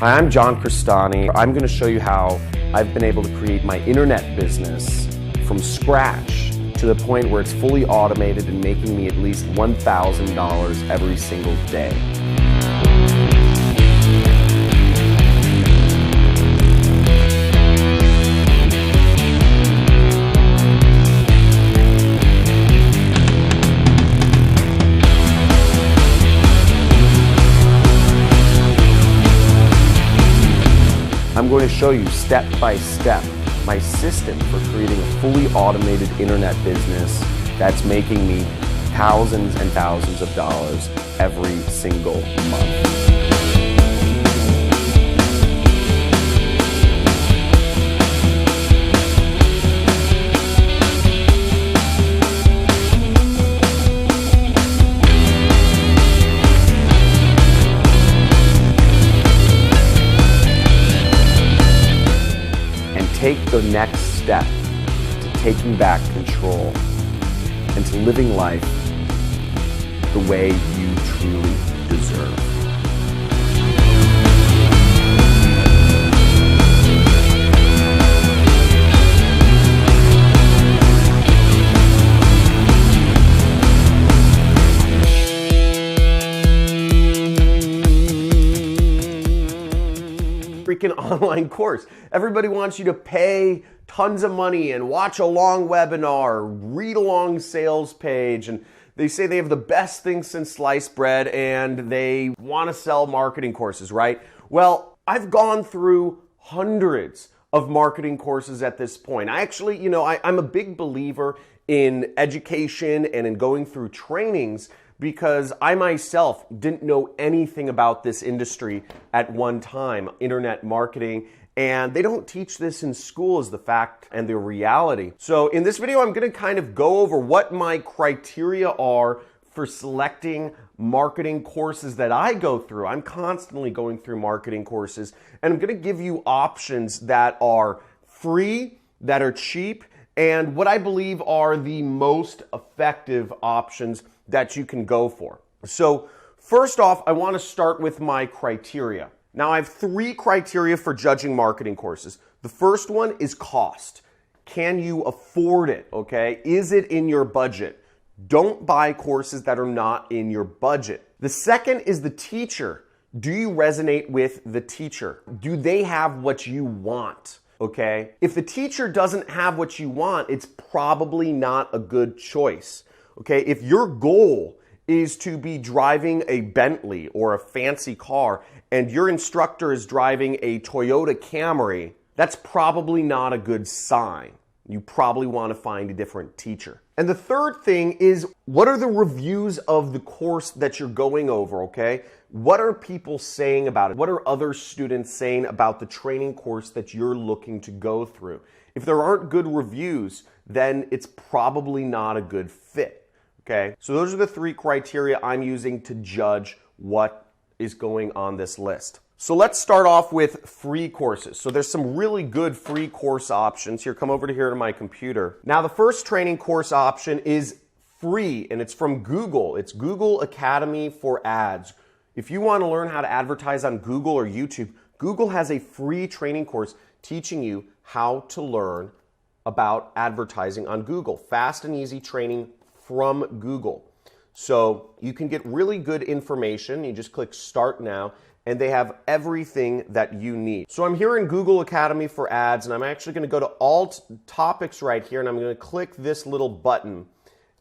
Hi, I'm Johncrestani. I'm going to show you how I've been able to create my internet business from scratch to the point where it's fully automated and making me at least $1,000 every single day. I'm going to show you step by step my system for creating a fully automated internet business that's making me thousands and thousands of dollars every single month. Take the next step to taking back control and to living life the way you truly deserve. Freaking online course. Everybody wants you to pay tons of money and watch a long webinar, read a long sales page, and they say they have the best thing since sliced bread and they want to sell marketing courses, right? Well, I've gone through hundreds of marketing courses at this point. I actually, I'm a big believer in education and in going through trainings, because I myself didn't know anything about this industry at one time, internet marketing, and they don't teach this in school is the fact and the reality. So in this video, I'm gonna kind of go over what my criteria are for selecting marketing courses that I go through. I'm constantly going through marketing courses, and I'm gonna give you options that are free, that are cheap, and what I believe are the most effective options that you can go for. So first off, I want to start with my criteria. Now I have 3 criteria for judging marketing courses. The first one is cost. Can you afford it, okay? Is it in your budget? Don't buy courses that are not in your budget. The second is the teacher. Do you resonate with the teacher? Do they have what you want? Okay? If the teacher doesn't have what you want, it's probably not a good choice. Okay, if your goal is to be driving a Bentley or a fancy car and your instructor is driving a Toyota Camry, that's probably not a good sign. You probably want to find a different teacher. And the third thing is, what are the reviews of the course that you're going over, okay? What are people saying about it? What are other students saying about the training course that you're looking to go through? If there aren't good reviews, then it's probably not a good fit. Okay, so those are the 3 criteria I'm using to judge what is going on this list. So let's start off with free courses. So there's some really good free course options. Here, come over to here to my computer. Now the first training course option is free and it's from Google. It's Google Academy for Ads. If you want to learn how to advertise on Google or YouTube, Google has a free training course teaching you how to learn about advertising on Google. Fast and easy training from Google. So you can get really good information. You just click Start Now, and they have everything that you need. So I'm here in Google Academy for Ads, and I'm actually going to go to Alt Topics right here, and I'm going to click this little button,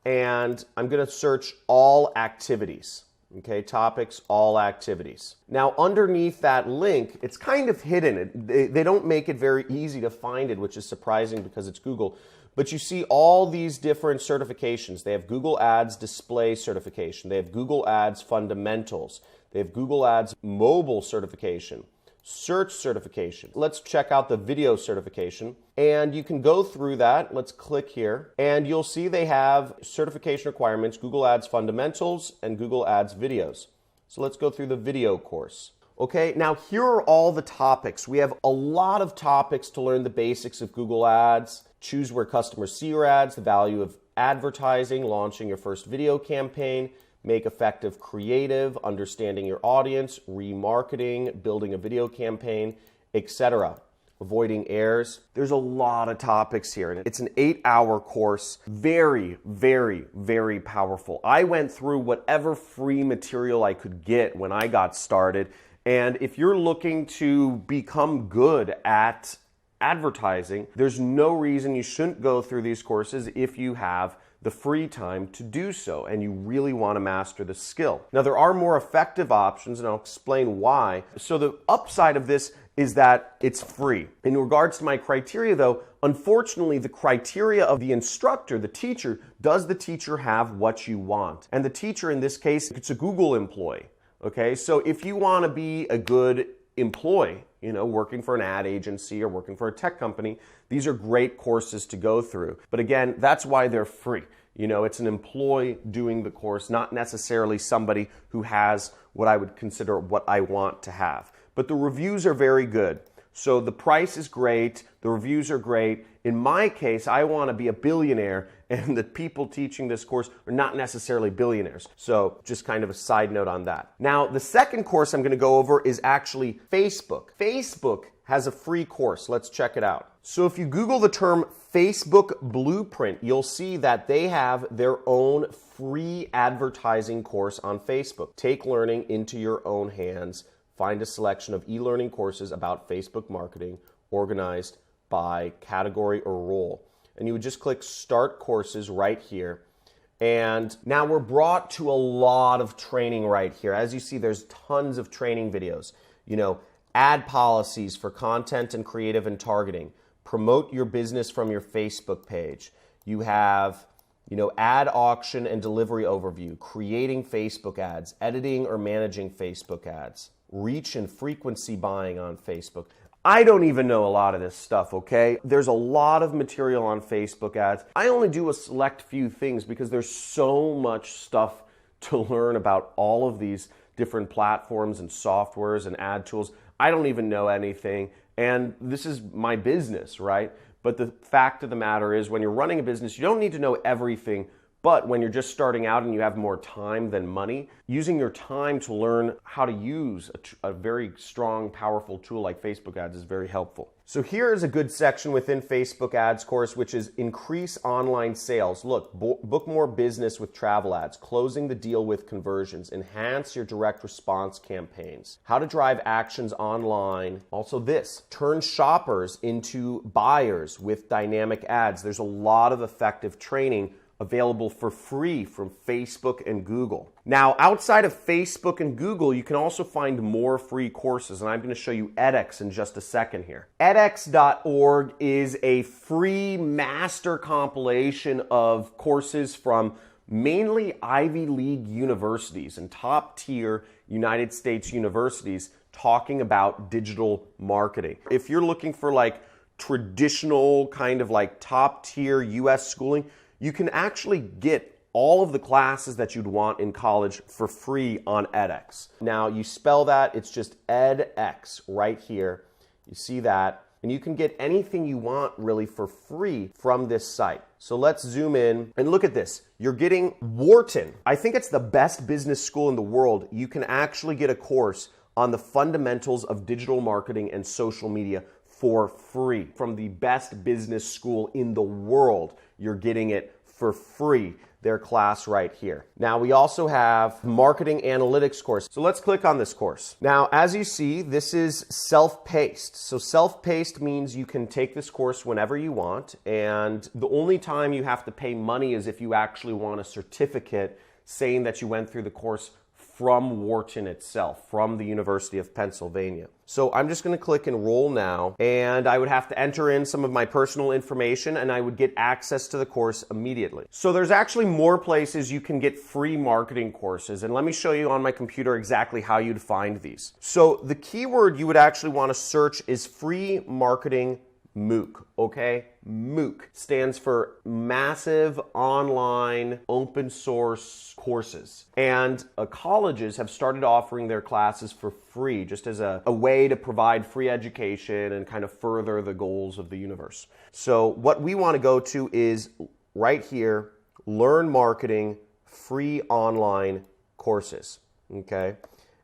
and I'm going to search All Activities. Okay, Topics, All Activities. Now underneath that link, it's kind of hidden. They don't make it very easy to find it, which is surprising because it's Google. But you see all these different certifications. They have Google Ads Display Certification. They have Google Ads Fundamentals. They have Google Ads Mobile Certification, Search Certification. Let's check out the Video Certification. And you can go through that. Let's click here. And you'll see they have certification requirements, Google Ads Fundamentals and Google Ads Videos. So let's go through the video course. Okay, now here are all the topics. We have a lot of topics to learn the basics of Google Ads, choose where customers see your ads, the value of advertising, launching your first video campaign, make effective creative, understanding your audience, remarketing, building a video campaign, etc. Avoiding errors. There's a lot of topics here, and it's an 8-hour course. Very, very, very powerful. I went through whatever free material I could get when I got started, and if you're looking to become good at advertising, there's no reason you shouldn't go through these courses if you have the free time to do so and you really want to master the skill. Now, there are more effective options, and I'll explain why. So the upside of this is that it's free. In regards to my criteria though, unfortunately the criteria of the instructor, the teacher, does the teacher have what you want? And the teacher in this case, it's a Google employee, okay? So if you want to be a good employee, you know, working for an ad agency or working for a tech company, these are great courses to go through. But again, that's why they're free. You know, it's an employee doing the course, not necessarily somebody who has what I would consider what I want to have. But the reviews are very good. So the price is great, the reviews are great. In my case, I want to be a billionaire, and the people teaching this course are not necessarily billionaires. So just kind of a side note on that. Now, the second course I'm going to go over is actually Facebook. Facebook has a free course. Let's check it out. So if you Google the term Facebook Blueprint, you'll see that they have their own free advertising course on Facebook. Take learning into your own hands. Find a selection of e-learning courses about Facebook marketing organized by category or role. And you would just click Start Courses right here. And now we're brought to a lot of training right here. As you see, there's tons of training videos. You know, ad policies for content and creative and targeting. Promote your business from your Facebook page. You have, you know, ad auction and delivery overview, creating Facebook ads, editing or managing Facebook ads, reach and frequency buying on Facebook. I don't even know a lot of this stuff, okay? There's a lot of material on Facebook ads. I only do a select few things because there's so much stuff to learn about all of these different platforms and softwares and ad tools. I don't even know anything, and this is my business, right? But the fact of the matter is, when you're running a business, you don't need to know everything. But when you're just starting out and you have more time than money, using your time to learn how to use a very strong, powerful tool like Facebook ads is very helpful. So here is a good section within Facebook ads course, which is increase online sales. Look, book more business with travel ads, closing the deal with conversions, enhance your direct response campaigns, how to drive actions online. Also this, turn shoppers into buyers with dynamic ads. There's a lot of effective training available for free from Facebook and Google. Now, outside of Facebook and Google, you can also find more free courses, and I'm going to show you edX in just a second here. edX.org is a free master compilation of courses from mainly Ivy League universities and top-tier United States universities talking about digital marketing. If you're looking for like traditional kind of like top-tier US schooling, you can actually get all of the classes that you'd want in college for free on edX. Now, you spell that, it's just edX right here. You see that, and you can get anything you want really for free from this site. So let's zoom in and look at this. You're getting Wharton. I think it's the best business school in the world. You can actually get a course on the fundamentals of digital marketing and social media for free. From the best business school in the world, you're getting it for free, their class right here. Now, we also have marketing analytics course. So let's click on this course. Now, as you see, this is self-paced. So self-paced means you can take this course whenever you want, and the only time you have to pay money is if you actually want a certificate saying that you went through the course from Wharton itself, from the University of Pennsylvania. So I'm just going to click Enroll Now, and I would have to enter in some of my personal information, and I would get access to the course immediately. So there's actually more places you can get free marketing courses, and let me show you on my computer exactly how you'd find these. So the keyword you would actually want to search is free marketing MOOC, okay? MOOC stands for Massive Online Open Source Courses. And colleges have started offering their classes for free, just as a way to provide free education and kind of further the goals of the universe. So what we want to go to is right here, Learn Marketing, Free Online courses, okay?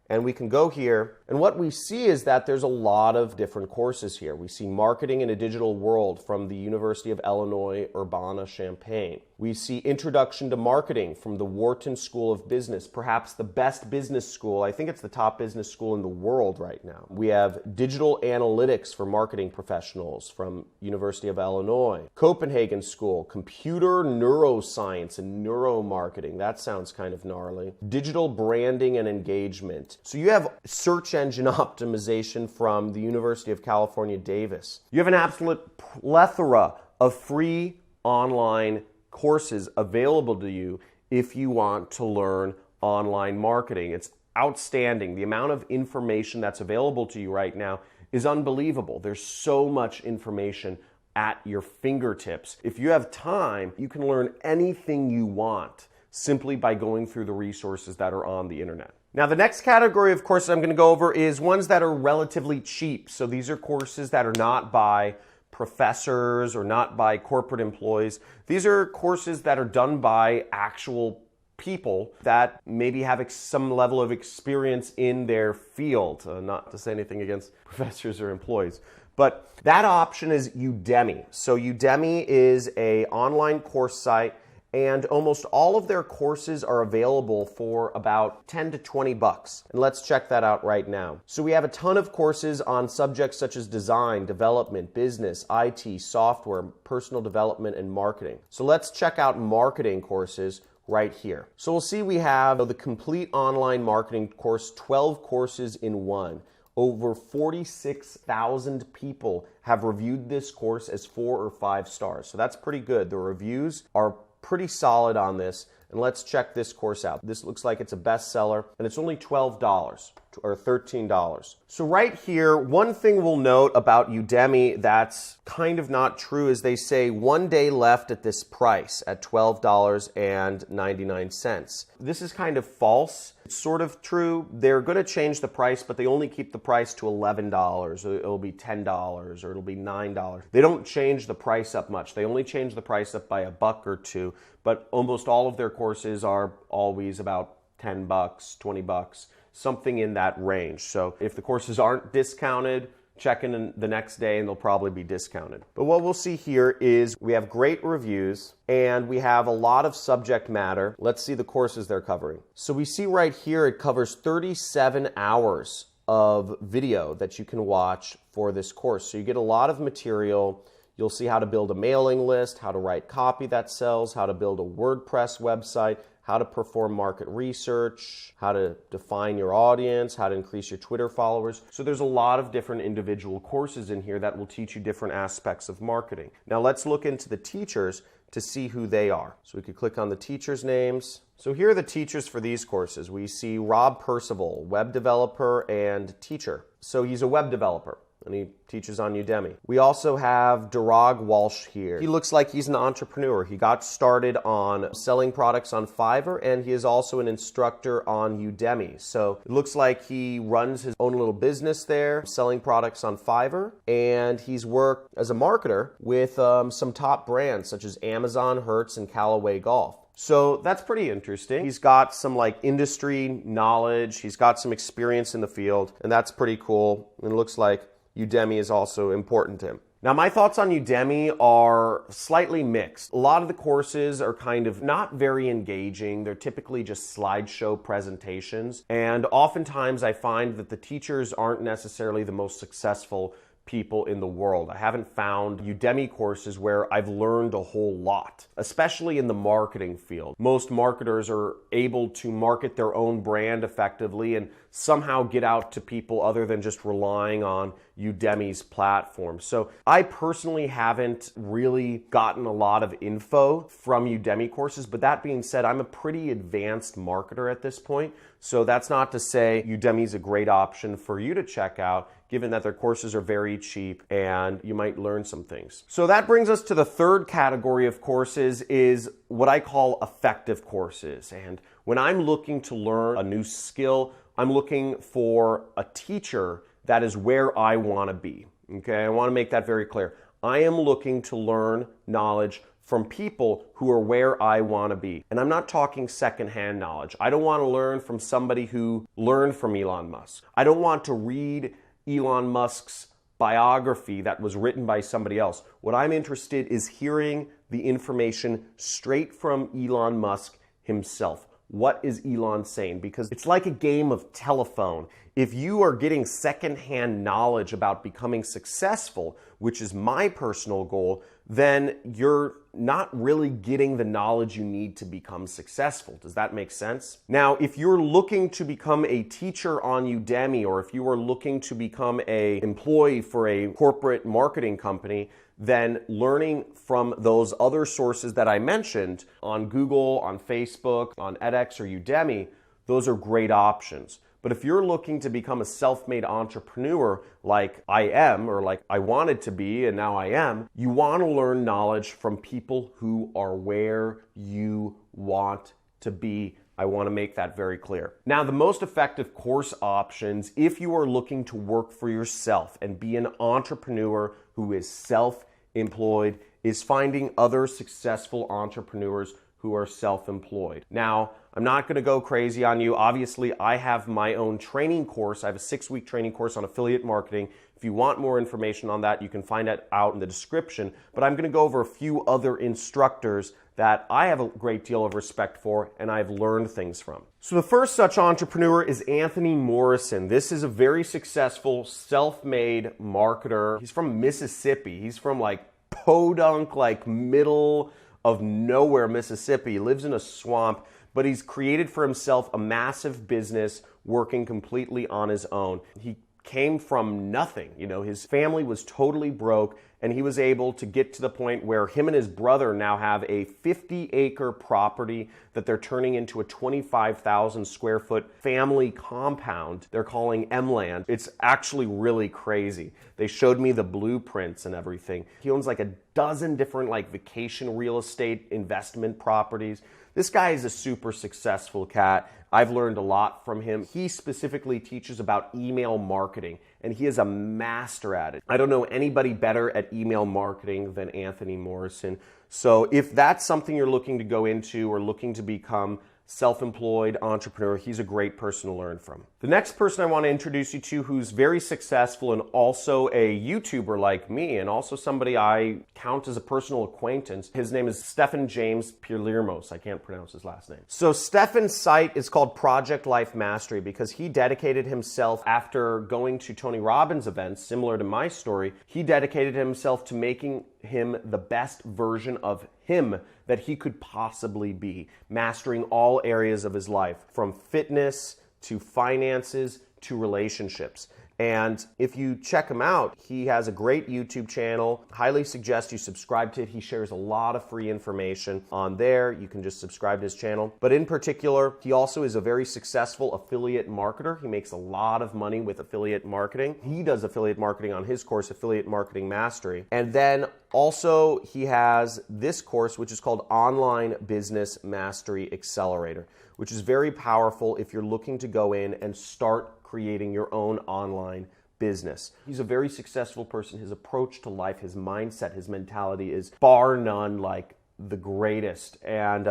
And we can go here, and what we see is that there's a lot of different courses here. We see Marketing in a Digital World from the University of Illinois, Urbana-Champaign. We see Introduction to Marketing from the Wharton School of Business, perhaps the best business school. I think it's the top business school in the world right now. We have Digital Analytics for Marketing Professionals from University of Illinois. Copenhagen School, Computer Neuroscience and Neuromarketing. That sounds kind of gnarly. Digital Branding and Engagement. So you have search engine optimization from the University of California, Davis. You have an absolute plethora of free online courses available to you if you want to learn online marketing. It's outstanding. The amount of information that's available to you right now is unbelievable. There's so much information at your fingertips. If you have time, you can learn anything you want simply by going through the resources that are on the internet. Now, the next category of courses I'm going to go over is ones that are relatively cheap. So these are courses that are not by professors or not by corporate employees. These are courses that are done by actual people that maybe have some level of experience in their field. Not to say anything against professors or employees. But that option is Udemy. So Udemy is an online course site, and almost all of their courses are available for about 10 to 20 bucks. And let's check that out right now. So we have a ton of courses on subjects such as design, development, business, IT, software, personal development, and marketing. So let's check out marketing courses right here. So we'll see we have the complete online marketing course, 12 courses in one. Over 46,000 people have reviewed this course as 4 or 5 stars. So that's pretty good. The reviews are pretty solid on this, and let's check this course out. This looks like it's a bestseller, and it's only $12 or $13. So right here, one thing we'll note about Udemy that's kind of not true is they say 1 day left at this price at $12.99. This is kind of false. It's sort of true. They're going to change the price, but they only keep the price to $11. It'll be $10 or it'll be $9. They don't change the price up much. They only change the price up by a buck or two, but almost all of their courses are always about 10 bucks, 20 bucks, something in that range. So if the courses aren't discounted, check in the next day and they'll probably be discounted. But what we'll see here is we have great reviews and we have a lot of subject matter. Let's see the courses they're covering. So we see right here it covers 37 hours of video that you can watch for this course. So you get a lot of material. You'll see how to build a mailing list, how to write copy that sells, how to build a WordPress website, how to perform market research, how to define your audience, how to increase your Twitter followers. So there's a lot of different individual courses in here that will teach you different aspects of marketing. Now let's look into the teachers to see who they are. So we could click on the teachers' names. So here are the teachers for these courses. We see Rob Percival, web developer and teacher. So he's a web developer and he teaches on Udemy. We also have Durag Walsh here. He looks like he's an entrepreneur. He got started on selling products on Fiverr, and he is also an instructor on Udemy. So it looks like he runs his own little business there, selling products on Fiverr, and he's worked as a marketer with some top brands such as Amazon, Hertz, and Callaway Golf. So that's pretty interesting. He's got some like industry knowledge. He's got some experience in the field, and that's pretty cool. And it looks like Udemy is also important to him. Now, my thoughts on Udemy are slightly mixed. A lot of the courses are kind of not very engaging. They're typically just slideshow presentations. And oftentimes I find that the teachers aren't necessarily the most successful people in the world. I haven't found Udemy courses where I've learned a whole lot, especially in the marketing field. Most marketers are able to market their own brand effectively and somehow get out to people other than just relying on Udemy's platform. So I personally haven't really gotten a lot of info from Udemy courses, but that being said, I'm a pretty advanced marketer at this point. So that's not to say Udemy's a great option for you to check out, given that their courses are very cheap and you might learn some things. So that brings us to the third category of courses, is what I call effective courses. And when I'm looking to learn a new skill, I'm looking for a teacher that is where I want to be. Okay, I want to make that very clear. I am looking to learn knowledge from people who are where I want to be. And I'm not talking secondhand knowledge. I don't want to learn from somebody who learned from Elon Musk. I don't want to read Elon Musk's biography that was written by somebody else. What I'm interested is hearing the information straight from Elon Musk himself. What is Elon saying? Because it's like a game of telephone. If you are getting secondhand knowledge about becoming successful, which is my personal goal, then you're not really getting the knowledge you need to become successful. Does that make sense? Now, if you're looking to become a teacher on Udemy, or if you are looking to become an employee for a corporate marketing company, then learning from those other sources that I mentioned on Google, on Facebook, on edX or Udemy, those are great options. But if you're looking to become a self-made entrepreneur like I am, or like I wanted to be and now I am, you want to learn knowledge from people who are where you want to be. I want to make that very clear. Now, the most effective course options, if you are looking to work for yourself and be an entrepreneur who is self-employed, is finding other successful entrepreneurs who are self-employed. Now, I'm not going to go crazy on you. Obviously, I have my own training course. I have a 6-week training course on affiliate marketing. If you want more information on that, you can find it out in the description. But I'm going to go over a few other instructors that I have a great deal of respect for and I've learned things from. So the first such entrepreneur is Anthony Morrison. This is a very successful self-made marketer. He's from Mississippi. He's from like podunk, like middle of nowhere, Mississippi. He lives in a swamp, but he's created for himself a massive business working completely on his own. He came from nothing. You know, his family was totally broke, and he was able to get to the point where him and his brother now have a 50-acre property that they're turning into a 25,000 square foot family compound they're calling M-Land. It's actually really crazy. They showed me the blueprints and everything. He owns like a dozen different like vacation real estate investment properties. This guy is a super successful cat. I've learned a lot from him. He specifically teaches about email marketing, and he is a master at it. I don't know anybody better at email marketing than Anthony Morrison. So if that's something you're looking to go into or looking to become self-employed entrepreneur, he's a great person to learn from. The next person I want to introduce you to who's very successful and also a YouTuber like me and also somebody I count as a personal acquaintance, his name is Stefan James Pirlirmos. I can't pronounce his last name. So Stefan's site is called Project Life Mastery because he dedicated himself after going to Tony Robbins events, similar to my story, he dedicated himself to making him the best version of him that he could possibly be, mastering all areas of his life, from fitness to finances to relationships. And if you check him out, he has a great YouTube channel. Highly suggest you subscribe to it. He shares a lot of free information on there. You can just subscribe to his channel. But in particular, he also is a very successful affiliate marketer. He makes a lot of money with affiliate marketing. He does affiliate marketing on his course, Affiliate Marketing Mastery. And then also he has this course, which is called Online Business Mastery Accelerator, which is very powerful if you're looking to go in and start creating your own online business. He's a very successful person. His approach to life, his mindset, his mentality is bar none like the greatest, and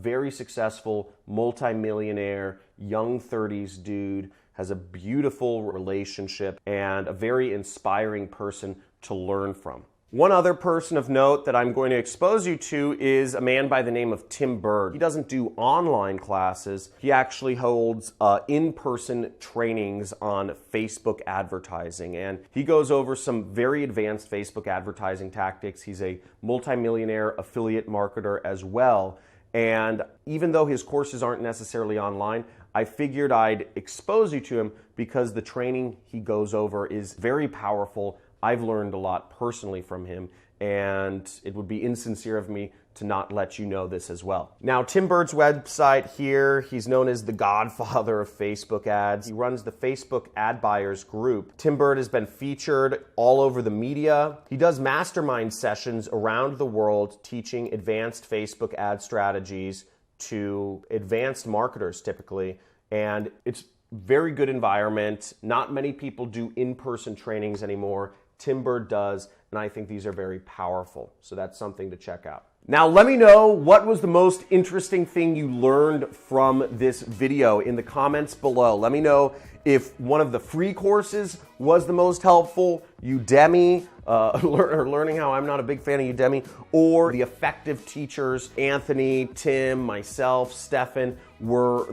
very successful, multimillionaire, young 30s dude, has a beautiful relationship and a very inspiring person to learn from. One other person of note that I'm going to expose you to is a man by the name of Tim Bird. He doesn't do online classes. He actually holds in-person trainings on Facebook advertising, and he goes over some very advanced Facebook advertising tactics. He's a multimillionaire affiliate marketer as well, and even though his courses aren't necessarily online, I figured I'd expose you to him because the training he goes over is very powerful. I've learned a lot personally from him, and it would be insincere of me to not let you know this as well. Now, Tim Bird's website here, he's known as the godfather of Facebook ads. He runs the Facebook ad buyers group. Tim Bird has been featured all over the media. He does mastermind sessions around the world teaching advanced Facebook ad strategies to advanced marketers typically, and it's very good environment. Not many people do in-person trainings anymore. Tim Bird does, and I think these are very powerful. So that's something to check out. Now let me know what was the most interesting thing you learned from this video in the comments below. Let me know if one of the free courses was the most helpful, Udemy, learning how I'm not a big fan of Udemy, or the effective teachers, Anthony, Tim, myself, Stefan, were